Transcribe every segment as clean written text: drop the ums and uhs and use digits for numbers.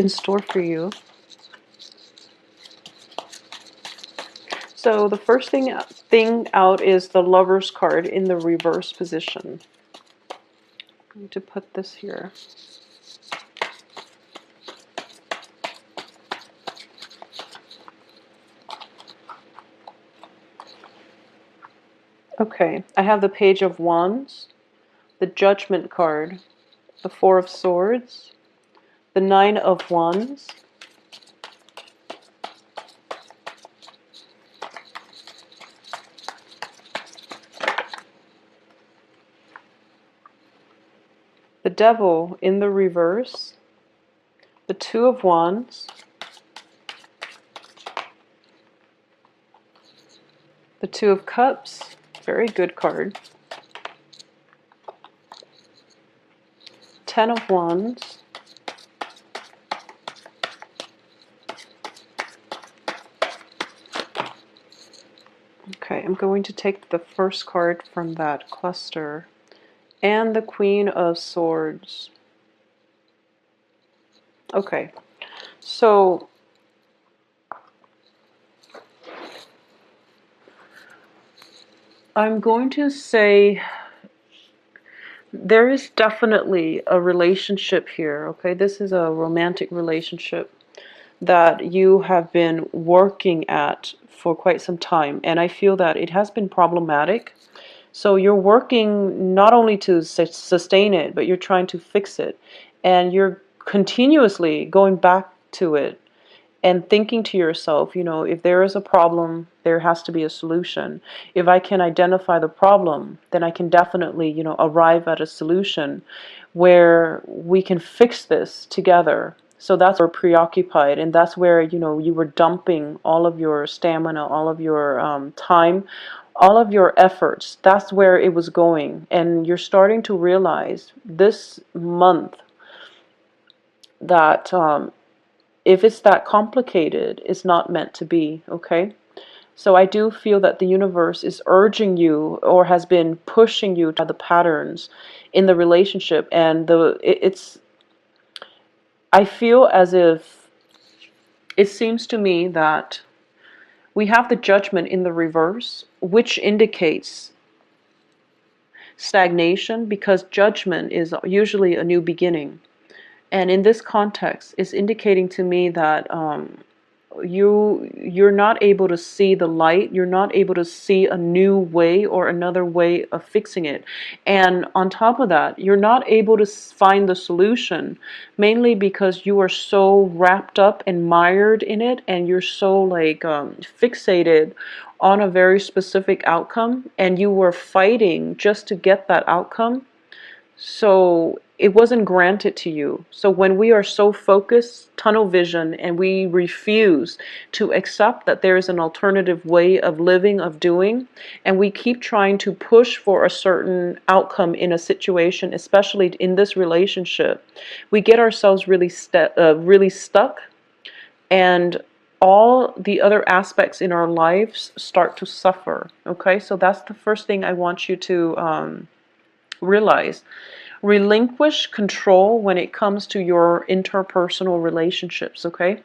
in store for you. So the first thing out is the Lover's card in the reverse position. I'm going to put this here. Okay, I have the Page of Wands, the Judgment card, the Four of Swords, the Nine of Wands, the Devil in the reverse, the Two of Wands, the Two of Cups, very good card, Ten of Wands, okay, I'm going to take the first card from that cluster, and the Queen of Swords. Okay, so I'm going to say there is definitely a relationship here, okay? This is a romantic relationship that you have been working at for quite some time, and I feel that it has been problematic. So you're working not only to sustain it, but you're trying to fix it, and you're continuously going back to it and thinking to yourself, you know, if there is a problem, there has to be a solution. If I can identify the problem, then I can definitely, you know, arrive at a solution where we can fix this together. So that's where we're preoccupied, and that's where, you know, you were dumping all of your stamina, all of your time, all of your efforts. That's where it was going, and you're starting to realize this month that if it's that complicated, it's not meant to be, okay? So I do feel that the universe is urging you, or has been pushing you to the patterns in the relationship, and I feel as if it seems to me that we have the Judgment in the reverse, which indicates stagnation, because judgment is usually a new beginning. And in this context, it's indicating to me that you're not able to see the light. You're not able to see a new way or another way of fixing it. And on top of that, you're not able to find the solution, mainly because you are so wrapped up and mired in it, and you're so like fixated on a very specific outcome, and you were fighting just to get that outcome. So it wasn't granted to you. So when we are so focused, tunnel vision, and we refuse to accept that there is an alternative way of living, of doing, and we keep trying to push for a certain outcome in a situation, especially in this relationship, we get ourselves really stuck, and all the other aspects in our lives start to suffer. Okay, so that's the first thing I want you to realize. Relinquish control when it comes to your interpersonal relationships, okay?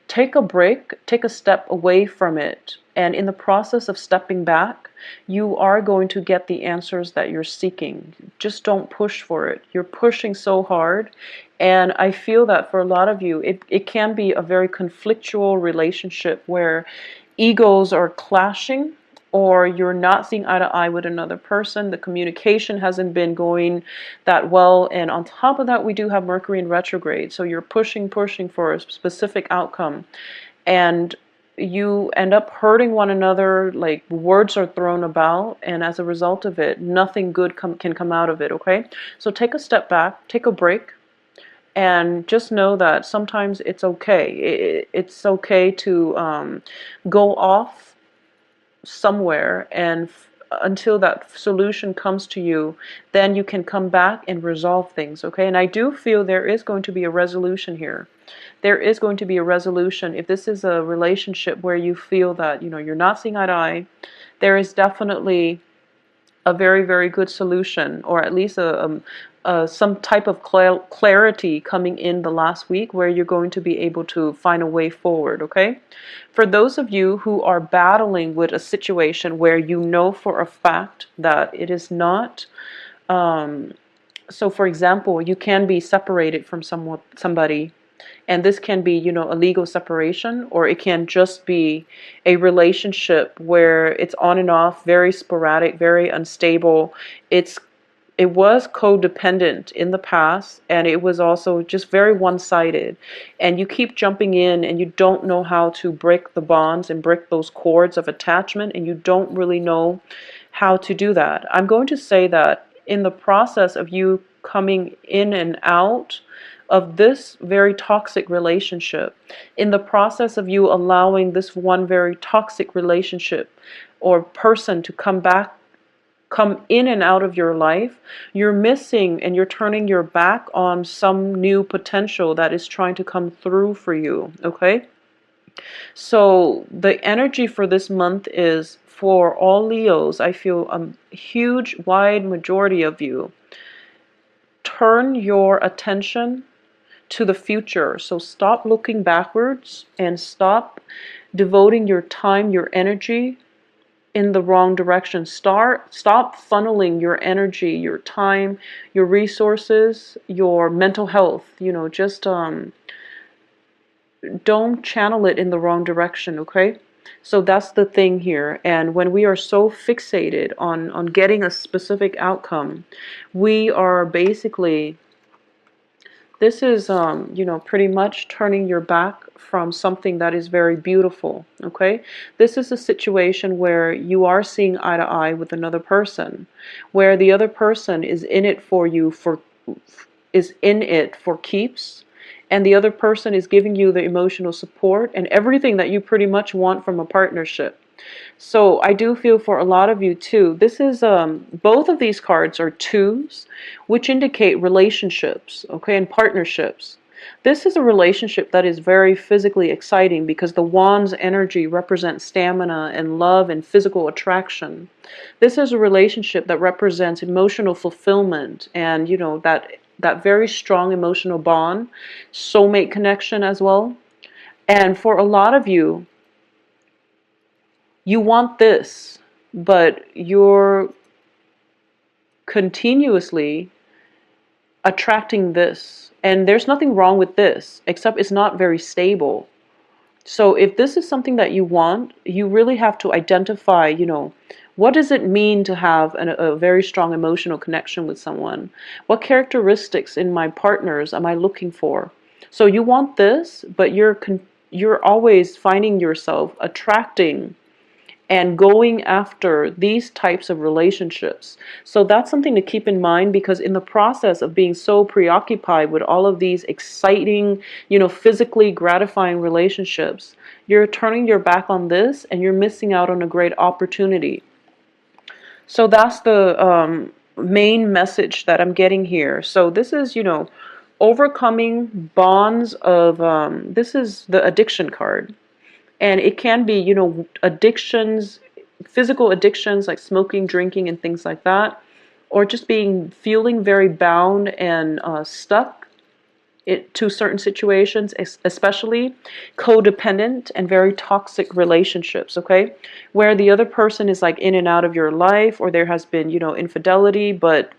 Take a break, take a step away from it, and in the process of stepping back, you are going to get the answers that you're seeking. Just don't push for it. You're pushing so hard, and I feel that for a lot of you, it can be a very conflictual relationship where egos are clashing, or you're not seeing eye to eye with another person. The communication hasn't been going that well, and on top of that, we do have Mercury in retrograde, so you're pushing for a specific outcome, and you end up hurting one another. Like, words are thrown about, and as a result of it, nothing good can come out of it, okay? So take a step back, take a break, and just know that sometimes it's okay. It's okay to go off somewhere, and until that solution comes to you, then you can come back and resolve things, okay? And I do feel there is going to be a resolution here. There is going to be a resolution. If this is a relationship where you feel that, you know, you're not seeing eye to eye, there is definitely a very, very good solution, or at least some type of clarity coming in the last week where you're going to be able to find a way forward, okay? For those of you who are battling with a situation where you know for a fact that it is not, so for example, you can be separated from somebody, and this can be, a legal separation, or it can just be a relationship where it's on and off, very sporadic, very unstable. It was codependent in the past, and it was also just very one-sided. And you keep jumping in, and you don't know how to break the bonds and break those cords of attachment, and you don't really know how to do that. I'm going to say that in the process of you coming in and out of this very toxic relationship, in the process of you allowing this one very toxic relationship or person to come in and out of your life, you're missing and you're turning your back on some new potential that is trying to come through for you, okay? So the energy for this month is, for all Leos, I feel a huge, wide majority of you, turn your attention to the future. So stop looking backwards and stop devoting your time, your energy in the wrong direction. Stop funneling your energy, your time, your resources, your mental health, just don't channel it in the wrong direction, okay? So that's the thing here. And when we are so fixated on getting a specific outcome, we are basically, this is, pretty much turning your back from something that is very beautiful, okay? This is a situation where you are seeing eye to eye with another person, where the other person is in it for you is in it for keeps, and the other person is giving you the emotional support and everything that you pretty much want from a partnership. So I do feel for a lot of you too, this is, both of these cards are twos, which indicate relationships, okay, and partnerships. This is a relationship that is very physically exciting because the wand's energy represents stamina and love and physical attraction. This is a relationship that represents emotional fulfillment and, that very strong emotional bond, soulmate connection as well. And for a lot of you, you want this, but you're continuously attracting this. And there's nothing wrong with this, except it's not very stable. So if this is something that you want, you really have to identify, what does it mean to have a very strong emotional connection with someone? What characteristics in my partners am I looking for? So you want this, but you're always finding yourself attracting and going after these types of relationships. So that's something to keep in mind, because in the process of being so preoccupied with all of these exciting, physically gratifying relationships, you're turning your back on this and you're missing out on a great opportunity. So that's the main message that I'm getting here. So this is, overcoming bonds of, this is the addiction card. And it can be, addictions, physical addictions like smoking, drinking, and things like that, or just feeling very bound and stuck to certain situations, especially codependent and very toxic relationships, okay? Where the other person is like in and out of your life, or there has been, infidelity, but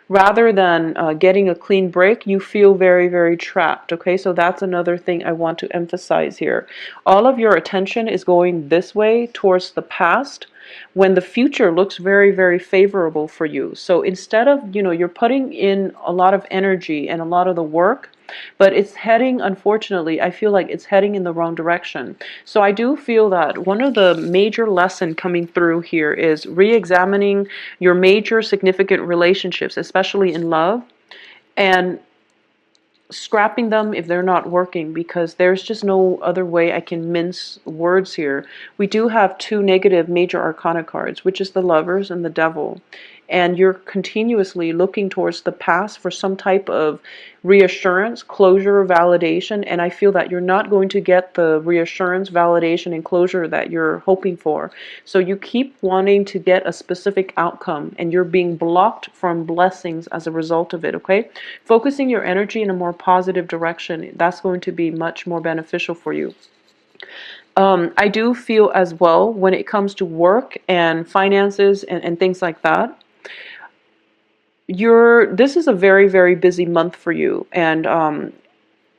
rather than getting a clean break, you feel very, very trapped, okay? So that's another thing I want to emphasize here. All of your attention is going this way towards the past when the future looks very, very favorable for you. So instead of, you're putting in a lot of energy and a lot of the work, but it's heading, unfortunately, I feel like it's heading in the wrong direction. So I do feel that one of the major lessons coming through here is re-examining your major significant relationships, especially in love, and scrapping them if they're not working, because there's just no other way I can mince words here. We do have two negative major arcana cards, which is the Lovers and the Devil. and you're continuously looking towards the past for some type of reassurance, closure, validation, and I feel that you're not going to get the reassurance, validation, and closure that you're hoping for. So you keep wanting to get a specific outcome, and you're being blocked from blessings as a result of it, okay? Focusing your energy in a more positive direction, that's going to be much more beneficial for you. I do feel as well when it comes to work and finances and things like that, this is a very, very busy month for you. And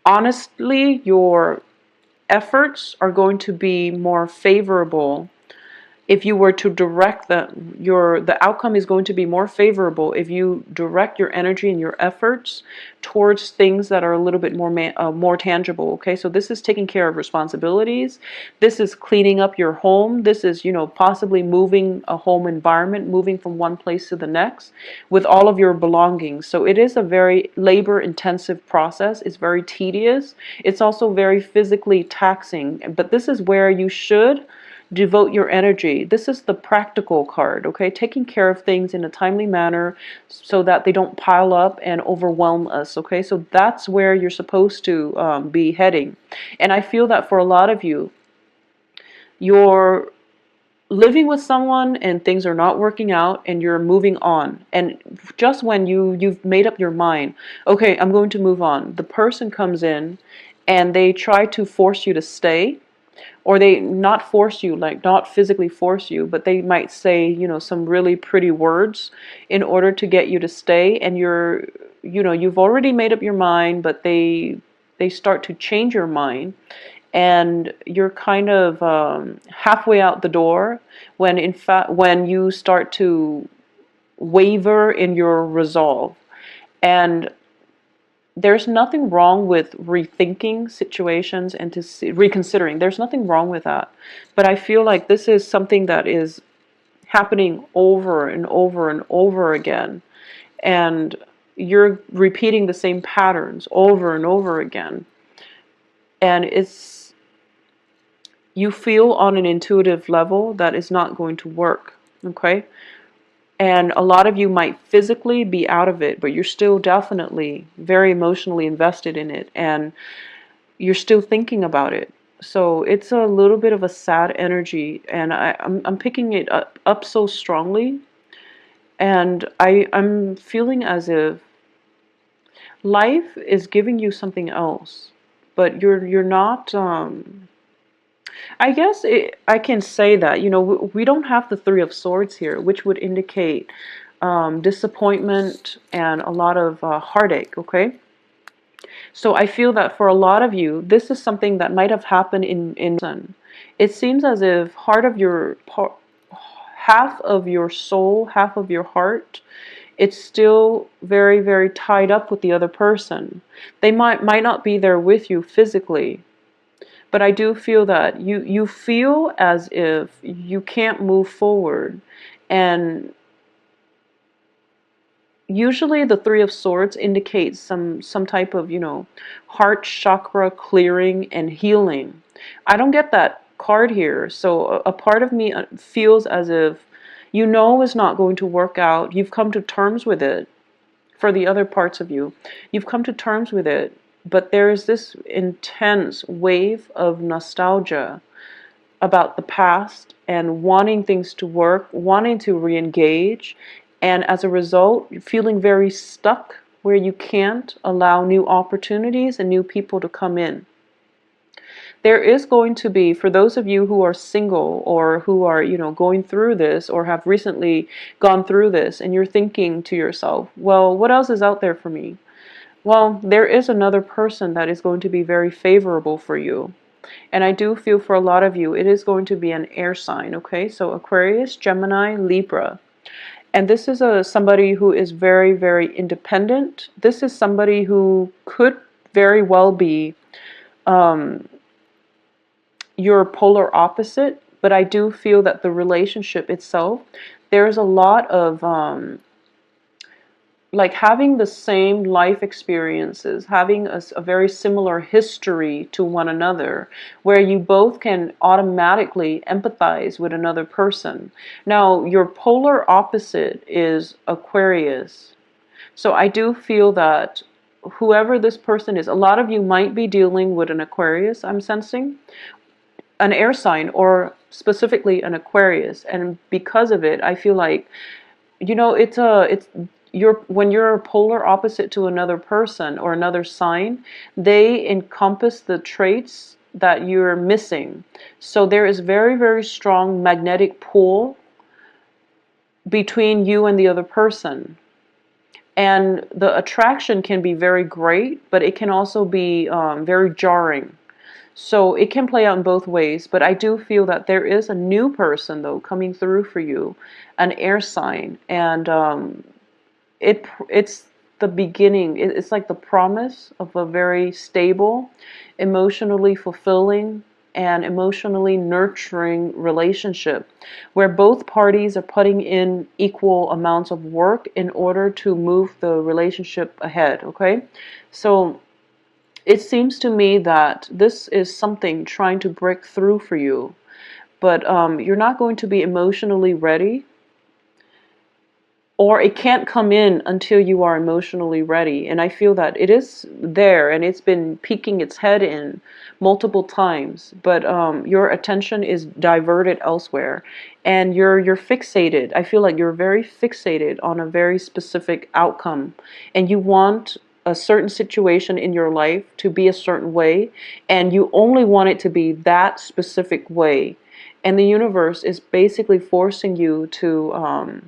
honestly, your efforts are going to be more favorable if you were to direct the outcome is going to be more favorable if you direct your energy and your efforts towards things that are a little bit more tangible. Okay, so this is taking care of responsibilities. This is cleaning up your home. This is, possibly moving a home environment, moving from one place to the next with all of your belongings. So it is a very labor intensive process. It's very tedious. It's also very physically taxing, but this is where you should devote your energy. This is the practical card, okay? Taking care of things in a timely manner so that they don't pile up and overwhelm us, okay? So that's where you're supposed to be heading. And I feel that for a lot of you, you're living with someone and things are not working out and you're moving on. And just when you've made up your mind, okay, I'm going to move on, the person comes in and they try to force you to stay, or they not force you, like not physically force you, but they might say, some really pretty words in order to get you to stay. And you've already made up your mind, but they start to change your mind, and you're kind of halfway out the door when in fact when you start to waver in your resolve. And there's nothing wrong with rethinking situations and reconsidering. There's nothing wrong with that. But I feel like this is something that is happening over and over and over again. And you're repeating the same patterns over and over again. And you feel on an intuitive level that is not going to work. Okay? And a lot of you might physically be out of it, but you're still definitely very emotionally invested in it, and you're still thinking about it. So it's a little bit of a sad energy, and I'm picking it up so strongly, and I'm feeling as if life is giving you something else, but you're not. I guess I can say that, we don't have the Three of Swords here, which would indicate disappointment and a lot of heartache, okay? So I feel that for a lot of you, this is something that might have happened in it seems as if half of your soul, half of your heart, it's still very, very tied up with the other person. They might not be there with you physically, but I do feel that you feel as if you can't move forward. And usually the Three of Swords indicates some type of, heart chakra clearing and healing. I don't get that card here. So a part of me feels as if it's not going to work out. You've come to terms with it. For the other parts of you, you've come to terms with it. But there is this intense wave of nostalgia about the past and wanting things to work, wanting to re-engage, and as a result, feeling very stuck where you can't allow new opportunities and new people to come in. There is going to be, for those of you who are single or who are, going through this or have recently gone through this, and you're thinking to yourself, well, what else is out there for me? Well, there is another person that is going to be very favorable for you. And I do feel for a lot of you, it is going to be an air sign, okay? So Aquarius, Gemini, Libra. And this is somebody who is very, very independent. This is somebody who could very well be your polar opposite. But I do feel that the relationship itself, there's a lot of like having the same life experiences, having a very similar history to one another, where you both can automatically empathize with another person. Now, your polar opposite is Aquarius. So I do feel that whoever this person is, a lot of you might be dealing with an Aquarius, I'm sensing, an air sign, or specifically an Aquarius. And because of it, I feel like, it's you're when you're a polar opposite to another person or another sign, they encompass the traits that you're missing. So there is very, very strong magnetic pull between you and the other person. And the attraction can be very great, but it can also be very jarring. So it can play out in both ways, but I do feel that there is a new person, though, coming through for you, an air sign, and it's the beginning. It's like the promise of a very stable, emotionally fulfilling, and emotionally nurturing relationship where both parties are putting in equal amounts of work in order to move the relationship ahead, okay? So it seems to me that this is something trying to break through for you, but you're not going to be emotionally ready, or it can't come in until you are emotionally ready. And I feel that it is there and it's been peeking its head in multiple times, but your attention is diverted elsewhere, and you're fixated. I feel like you're very fixated on a very specific outcome, and you want a certain situation in your life to be a certain way, and you only want it to be that specific way. And the universe is basically forcing you to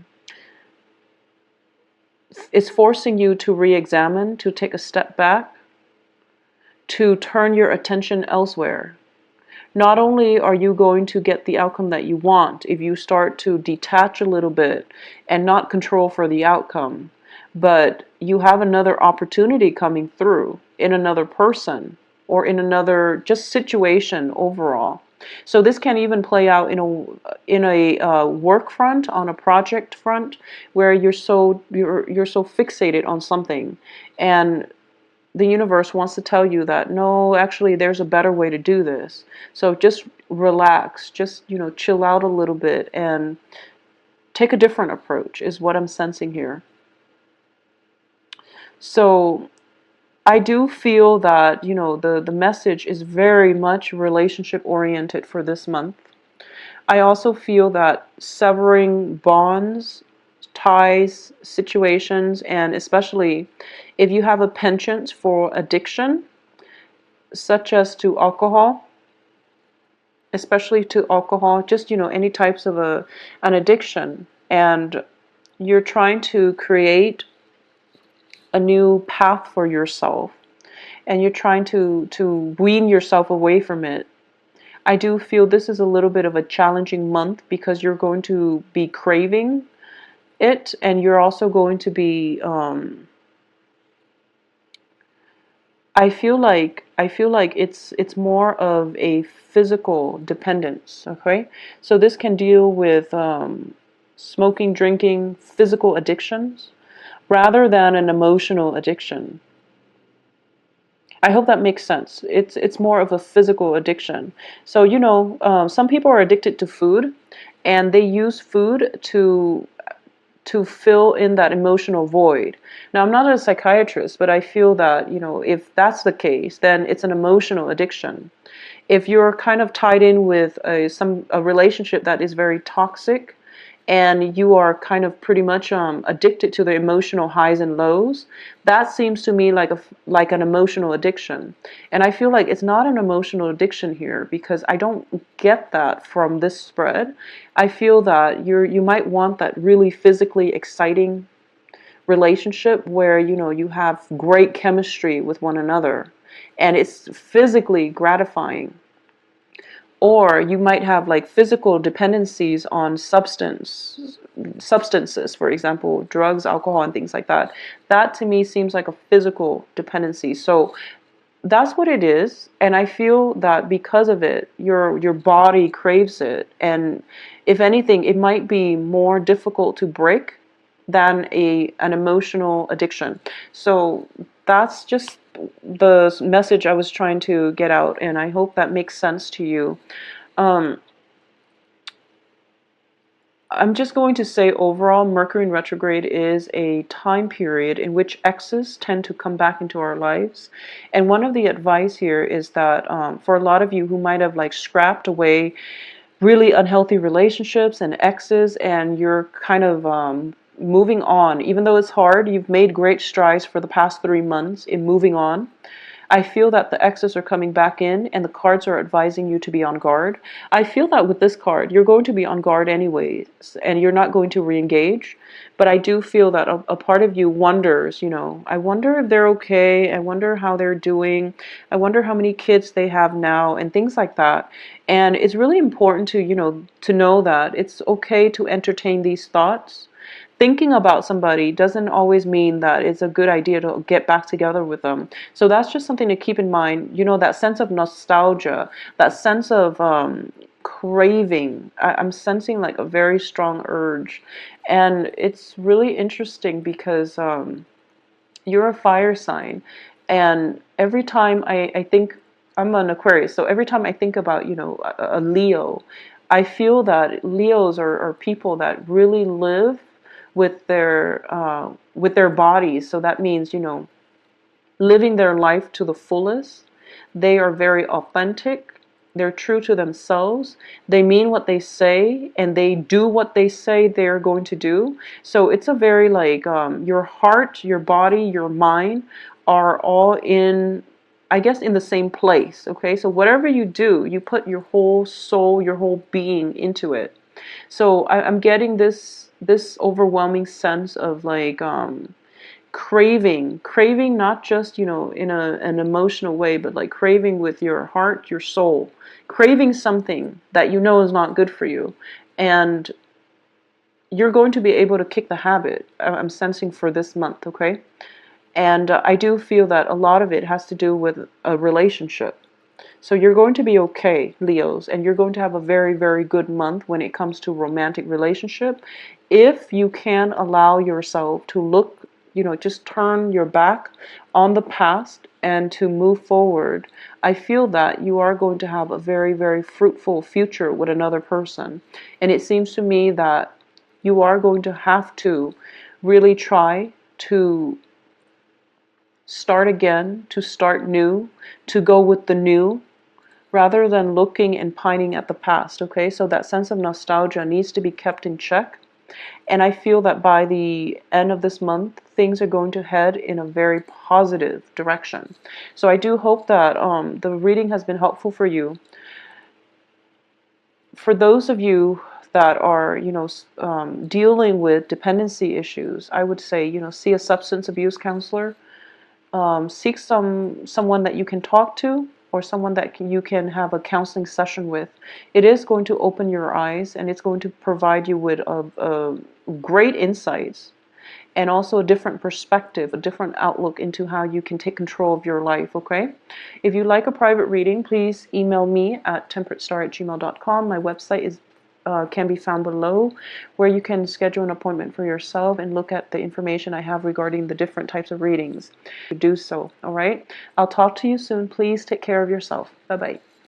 it's forcing you to re-examine, to take a step back, to turn your attention elsewhere. Not only are you going to get the outcome that you want if you start to detach a little bit and not control for the outcome, but you have another opportunity coming through in another person or in another just situation overall. So this can even play out in a work front, on a project front, where you're so fixated on something, and the universe wants to tell you that no, actually there's a better way to do this. So just relax, just chill out a little bit and take a different approach is what I'm sensing here. So I do feel that the message is very much relationship oriented for this month. I also feel that severing bonds, ties, situations, and especially if you have a penchant for addiction, such as to alcohol, especially to alcohol, just any types of an addiction, and you're trying to create a new path for yourself, and you're trying to wean yourself away from it. I do feel this is a little bit of a challenging month because you're going to be craving it, and you're also going to be I feel like it's more of a physical dependence, okay? So this can deal with smoking, drinking, physical addictions rather than an emotional addiction. I hope that makes sense. It's more of a physical addiction. So some people are addicted to food, and they use food to fill in that emotional void. Now, I'm not a psychiatrist, but I feel that, if that's the case, then it's an emotional addiction. If you're kind of tied in with a relationship that is very toxic, and you are kind of pretty much addicted to the emotional highs and lows, that seems to me like an emotional addiction. And I feel like it's not an emotional addiction here because I don't get that from this spread. I feel that you might want that really physically exciting relationship where you have great chemistry with one another and it's physically gratifying. Or you might have like physical dependencies on substances, for example, drugs, alcohol, and things like that. That to me seems like a physical dependency. So that's what it is, and I feel that because of it, your body craves it, and if anything, it might be more difficult to break than an emotional addiction. So that's just the message I was trying to get out, and I hope that makes sense to you. Um, I'm just going to say overall, Mercury in retrograde is a time period in which exes tend to come back into our lives. And one of the advice here is that for a lot of you who might have like scrapped away really unhealthy relationships and exes, and you're kind of moving on, even though it's hard, you've made great strides for the past 3 months in moving on. I feel that the exes are coming back in and the cards are advising you to be on guard. I feel that with this card, you're going to be on guard anyways and you're not going to re-engage. But I do feel that a part of you wonders, I wonder if they're okay. I wonder how they're doing. I wonder how many kids they have now and things like that. And it's really important to, to know that it's okay to entertain these thoughts. Thinking about somebody doesn't always mean that it's a good idea to get back together with them. So that's just something to keep in mind. That sense of nostalgia, that sense of craving. I'm sensing like a very strong urge. And it's really interesting because you're a fire sign. And every time I think, I'm an Aquarius, so every time I think about, a Leo, I feel that Leos are people that really live with their bodies. So that means, living their life to the fullest. They are very authentic. They're true to themselves. They mean what they say and they do what they say they're going to do. So it's a very like your heart, your body, your mind are all in, I guess, in the same place. Okay, so whatever you do, you put your whole soul, your whole being into it. So I'm getting this overwhelming sense of like craving not just in an emotional way, but like craving with your heart, your soul, craving something that is not good for you, and you're going to be able to kick the habit. I'm sensing for this month, okay? And I do feel that a lot of it has to do with a relationship. So you're going to be okay, Leos, and you're going to have a very, very good month when it comes to romantic relationship. If you can allow yourself to look, just turn your back on the past and to move forward, I feel that you are going to have a very, very fruitful future with another person. And it seems to me that you are going to have to really try to start again, to start new, to go with the new, rather than looking and pining at the past, okay? So that sense of nostalgia needs to be kept in check. And I feel that by the end of this month, things are going to head in a very positive direction. So I do hope that the reading has been helpful for you. For those of you that are, dealing with dependency issues, I would say, see a substance abuse counselor. Seek someone that you can talk to, or someone that you can have a counseling session with. It is going to open your eyes, and it's going to provide you with a great insights, and also a different perspective, a different outlook into how you can take control of your life, okay? If you'd like a private reading, please email me at temperatestar@gmail.com. My website is can be found below, where you can schedule an appointment for yourself and look at the information I have regarding the different types of readings. Do so, all right? I'll talk to you soon. Please take care of yourself. Bye-bye.